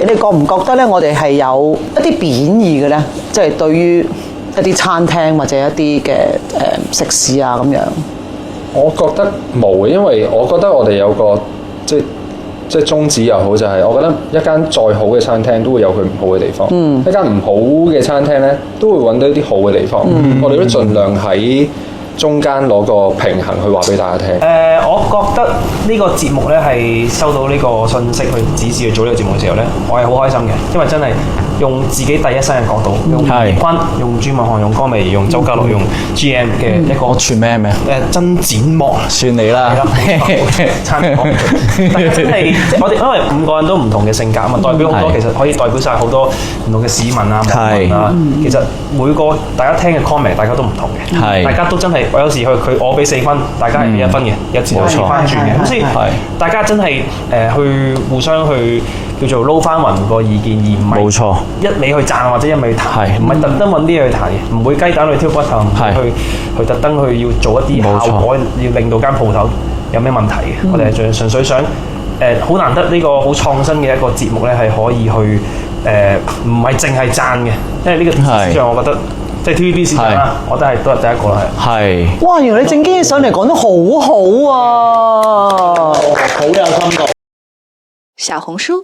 你哋覺唔覺得咧？我哋係有一啲貶義嘅咧，即係對於一啲餐廳或者一啲嘅食肆啊咁樣。我覺得冇嘅，因為我覺得我哋有個即係宗旨又好，就係我覺得一間再好嘅餐廳都會有佢唔好嘅地方，一間唔好嘅餐廳咧都會揾到一啲好嘅地方。我哋都盡量喺中間攞個平衡去話俾大家聽。我覺得呢個節目咧係收到呢個信息去指示去做呢個節目嘅時候咧，我係好開心嘅，因為真係用自己第一身嘅角度，用葉坤、用朱敏瀚、用江美儀、用周家樂、用 GM 嘅一個全名係咩？真展幕，算你啦。餐廳但係真係我哋因為5個人都唔同嘅性格啊嘛，代表好多其實可以代表晒好多唔同嘅市民啊、網民啊。其實每個大家聽嘅 comment 大家都唔同嘅，大家都真係我有時我俾4分，大家係俾1分嘅，有時調翻轉嘅，咁所以大家真係去互相去叫做撈翻勻個意見，而唔係冇錯一味去讚或者一味去彈，唔係特登揾啲嘢去彈嘅，唔會雞蛋去挑骨頭，唔會去特登去要做一啲效果，要令到間鋪頭有咩問題嘅。我哋係純粹想好難得呢個好創新嘅一個節目咧，係可以去唔係淨係讚嘅，因為呢個電視史上我覺得。即係 TVB 市場啦，我都係第一個啦，係。哇！原來你正經上嚟講得好好啊，好有深度。小紅書